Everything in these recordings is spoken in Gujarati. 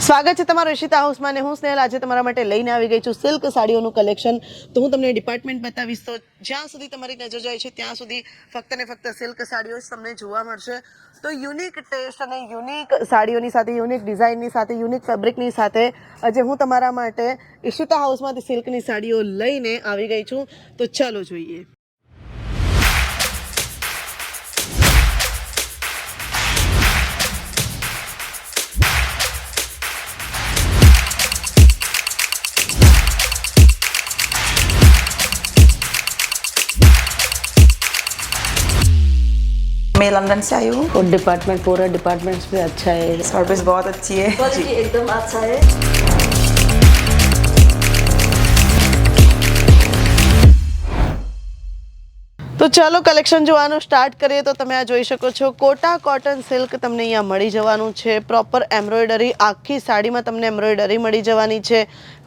સ્વાગત છે તમારું ઈશિતા હાઉસમાં ને હું સ્નેહલ આજે તમારા માટે લઈને આવી ગઈ છું સિલ્ક સાડીઓનું કલેક્શન। તો હું તમને ડિપાર્ટમેન્ટ બતાવીશ, તો જ્યાં સુધી તમારી નજર જાય છે ત્યાં સુધી ફક્ત ને ફક્ત સિલ્ક સાડીઓ જ તમને જોવા મળશે। તો યુનિક ટેસ્ટ અને યુનિક સાડીઓની સાથે, યુનિક ડિઝાઇનની સાથે, યુનિક ફેબ્રિકની સાથે આજે હું તમારા માટે ઈશિતા હાઉસમાંથી સિલ્કની સાડીઓ લઈને આવી ગઈ છું। તો ચાલો જોઈએ। मैं लंदन से आई हूँ और डिपार्टमेंट पूरा डिपार्टमेंट्स भी अच्छा है, सर्विस बहुत अच्छी है। क्वालिटी एकदम अच्छा है। तो चलो कलेक्शन જોવાનું સ્ટાર્ટ કરીએ। તો તમે આ જોઈ શકો છો કોટા કોટન સિલ્ક તમને અહીંયા મળી જવાનું છે। પ્રોપર એમ્બ્રોઇડરી આખી સાડીમાં તમને એમ્બ્રોઇડરી મળી જવાની છે।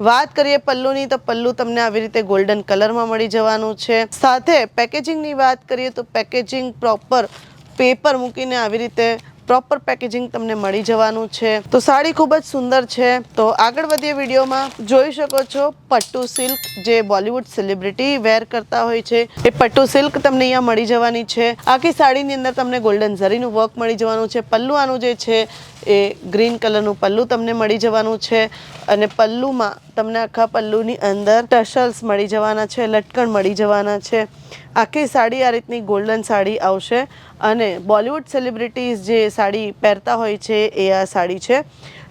વાત કરીએ પલ્લુની તો પલ્લુ તમને આવી રીતે ગોલ્ડન કલરમાં મળી જવાનું છે। સાથે પેકેજિંગની વાત કરીએ તો પેકેજિંગ પ્રોપર પેપર મૂકીને આવી રીતે પ્રોપર પેકેજિંગ તમને મળી જવાનું છે। તો સાડી ખૂબ જ સુંદર છે। તો આગળ વધીએ વિડીયોમાં। જોઈ શકો છો પટ્ટુ સિલ્ક જે બોલિવૂડ સેલિબ્રિટી વેર કરતા હોય છે એ પટ્ટુ સિલ્ક તમને અહીંયા મળી જવાની છે। આખી સાડીની અંદર તમને ગોલ્ડન ઝરીનું વર્ક મળી જવાનું છે। પલ્લુ આનું જે છે એ ગ્રીન કલરનું પલ્લુ તમને મળી જવાનું છે અને પલ્લુમાં તમને આખા પલ્લુની અંદર ટસલ્સ મળી જવાના છે, લટકણ મળી જવાના છે। આખી સાડી આ રીતની ગોલ્ડન સાડી આવશે અને બોલિવૂડ સેલિબ્રિટીઝ જે સાડી પહેરતા હોય છે એ આ સાડી છે।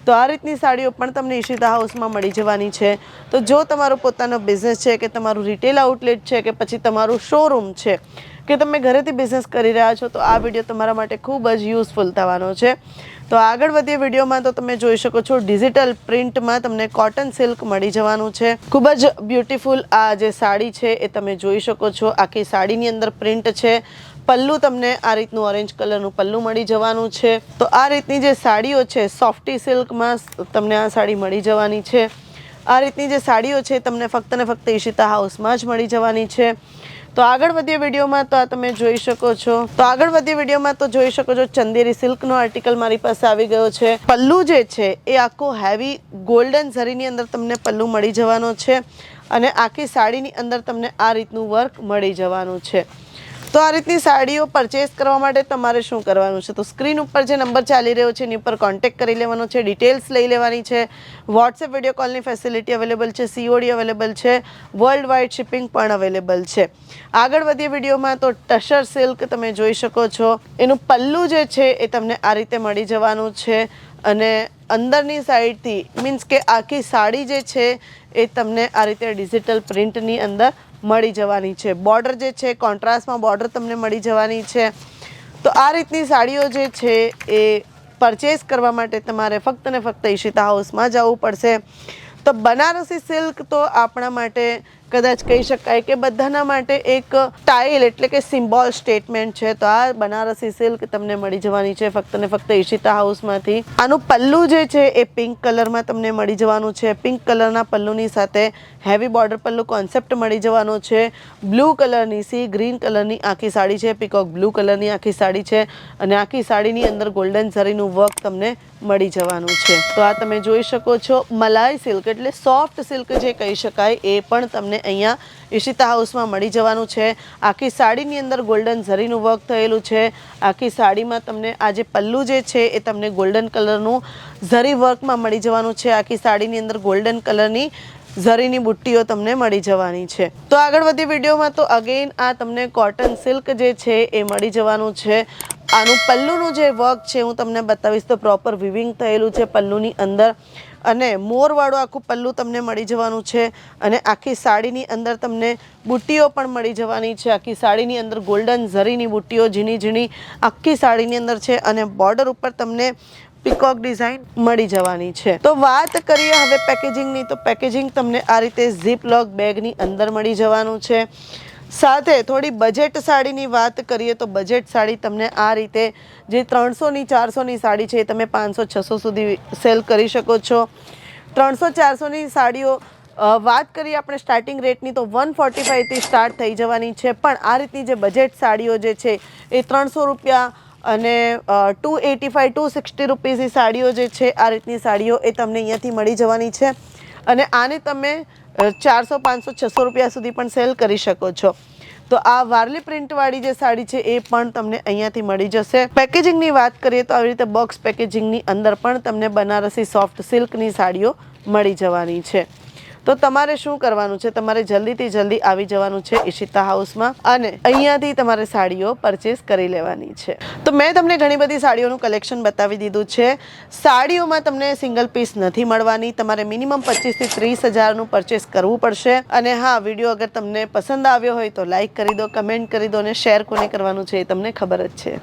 તો આ રીતની સાડીઓ પણ તમને ઈશિતા હાઉસમાં મળી જવાની છે। તો જો તમારો પોતાનો બિઝનેસ છે કે તમારું રિટેલ આઉટલેટ છે કે પછી તમારું શોરૂમ છે કે તમે ઘરેથી બિઝનેસ કરી રહ્યા છો તો આ વિડીયો તમારા માટે ખૂબ જ યુઝફુલ થવાનો છે। તો આગળ વધીએ વિડીયોમાં। તો તમે જોઈ શકો છો ડિજિટલ પ્રિન્ટમાં તમને કોટન સિલ્ક મળી જવાનું છે। ખૂબ જ બ્યુટીફુલ આ જે સાડી છે એ તમે જોઈ શકો છો। આખી સાડીની અંદર પ્રિન્ટ છે। પલ્લુ તમને આ રીતનું ઓરેન્જ કલરનું પલ્લુ મળી જવાનું છે। તો આ રીતની જે સાડીઓ છે સોફ્ટી સિલ્કમાં તમને આ સાડી મળી જવાની છે। આ રીતની જે સાડીઓ છે તમને ફક્ત ને ફક્ત ઈશિતા હાઉસમાં જ મળી જવાની છે। તો આગળ વધીએ વિડીયોમાં। તો આ તમે જોઈ શકો છો। તો આગળ વધીએ વિડીયોમાં તો જોઈ શકો છો ચંદેરી સિલ્કનો આર્ટિકલ મારી પાસે આવી ગયો છે। પલ્લુ જે છે એ આખો હેવી ગોલ્ડન ઝરીની અંદર તમને પલ્લુ મળી જવાનો છે અને આખી સાડીની અંદર તમને આ રીતનું વર્ક મળી જવાનું છે। તો આ રીતની સાડીઓ પરચેસ કરવા માટે તમારે શું કરવાનું છે? તો સ્ક્રીન ઉપર જે નંબર ચાલી રહ્યો છે એની ઉપર કોન્ટેક્ટ કરી લેવાનો છે, ડિટેલ્સ લઈ લેવાની છે। વોટ્સએપ વિડીયો કોલની ફેસિલિટી અવેલેબલ છે, COD અવેલેબલ છે, વર્લ્ડ વાઇડ શિપિંગ પણ અવેલેબલ છે। આગળ વધીએ વિડીયોમાં। તો ટસર સિલ્ક તમે જોઈ શકો છો। એનું પલ્લુ જે છે એ તમને આ રીતે મળી જવાનું છે અને અંદરની સાઈડથી મીન્સ કે આખી સાડી જે છે એ તમને આ રીતે ડિજિટલ પ્રિન્ટની અંદર મળી જવાની છે। બોર્ડર જે છે કોન્ટ્રાસ્ટમાં બોર્ડર તમને મળી જવાની છે। તો આ રીતની સાડીઓ જે છે એ પરચેસ કરવા માટે તમારે ફક્ત ને ફક્ત ઈશિતા હાઉસમાં જવું પડશે। તો બનારસી સિલ્ક તો આપણા માટે કદાચ કહી શકાય કે બધાના માટે એક સ્ટાઇલ એટલે કે સિમ્બોલ સ્ટેટમેન્ટ છે। તો આ બનારસી સિલ્ક તમને મળી જવાની છે ફક્ત ને ફક્ત ઈશિતા હાઉસમાંથી। આનું પલ્લુ જે છે એ પિંક કલરમાં તમને મળી જવાનું છે। પિંક કલરના પલ્લુની સાથે હેવી બોર્ડર પલ્લુ કોન્સેપ્ટ મળી જવાનો છે। બ્લુ કલરની સી ગ્રીન કલરની આખી સાડી છે, પીકોક બ્લુ કલરની આખી સાડી છે અને આખી સાડીની અંદર ગોલ્ડન ઝરીનું વર્ક તમને મળી જવાનું છે। તો આ તમે જોઈ શકો છો મલાઈ સિલ્ક એટલે સોફ્ટ સિલ્ક જે કહી શકાય એ પણ તમને અહીંયા ઈશિતા હાઉસમાં મળી જવાનું છે। આખી સાડીની અંદર ગોલ્ડન ઝરીનું વર્ક થયેલું છે। આખી સાડીમાં તમને આ જે પલ્લુ જે છે એ તમને ગોલ્ડન કલરનું ઝરી વર્કમાં મળી જવાનું છે। આખી સાડીની અંદર ગોલ્ડન કલરની ઝરીની બુટ્ટીઓ તમને મળી જવાની છે। તો આગળ વધી વિડીયોમાં। તો અગેન આ તમને કોટન સિલ્ક જે છે એ મળી જવાનું છે। આનું પલ્લુનું જે વર્ક છે હું તમને બતાવીશ। તો પ્રોપર વિવિંગ થયેલું છે પલ્લુની અંદર અને મોરવાળું આખું પલ્લુ તમને મળી જવાનું છે અને આખી સાડીની અંદર તમને બુટ્ટીઓ પણ મળી જવાની છે। આખી સાડીની અંદર ગોલ્ડન ઝરીની બુટ્ટીઓ ઝીણી ઝીણી આખી સાડીની અંદર છે અને બોર્ડર ઉપર તમને પીકોક ડિઝાઇન મળી જવાની છે। તો વાત કરીએ હવે પેકેજિંગની। તો પેકેજિંગ તમને આ રીતે ઝીપ લોક બેગની અંદર મળી જવાનું છે। સાથે થોડી બજેટ સાડીની વાત કરીએ તો બજેટ સાડી તમને આ રીતે જે 300ની 400ની સાડી છે એ તમે 500-600 સુધી સેલ કરી શકો છો। 300-400ની સાડીઓ વાત કરીએ આપણે સ્ટાર્ટિંગ રેટની તો 145થી સ્ટાર્ટ થઈ જવાની છે। પણ આ રીતની જે બજેટ સાડીઓ જે છે એ 300 રૂપિયા અને 285 260 રૂપીસની સાડીઓ જે છે, આ રીતની સાડીઓ એ તમને અહીંયાથી મળી જવાની છે. અને આને તમે 400 500 600 રૂપિયા સુધી પણ સેલ કરી શકો છો. તો આ વાર્લી પ્રિન્ટવાળી જે સાડી છે એ પણ તમને અહીંયાથી મળી જશે. પેકેજિંગની વાત કરીએ તો આવી રીતે બોક્સ પેકેજિંગની અંદર પણ તમને બનારસી સોફ્ટ સિલ્કની સાડીઓ મળી જવાની છે. તો તમારે શું કરવાનું છે, તમારે જલ્દીથી જલ્દી આવી જવાનું છે ઈશિતા હાઉસમાં અને અહીંયાથી તમારે સાડીઓ પરચેસ કરી લેવાની છે. તો મેં તમને ઘણી બધી સાડીઓનું કલેક્શન બતાવી દીધું છે. સાડીઓમાં તમને સિંગલ પીસ નથી મળવાની, તમારે મિનિમમ 25 થી 30 હજારનું પરચેસ કરવું પડશે. અને હા, વિડીયો અગર તમને પસંદ આવ્યો હોય તો લાઈક કરી દો, કમેન્ટ કરી દો અને શેર કોને કરવાનું છે એ તમને ખબર જ છે.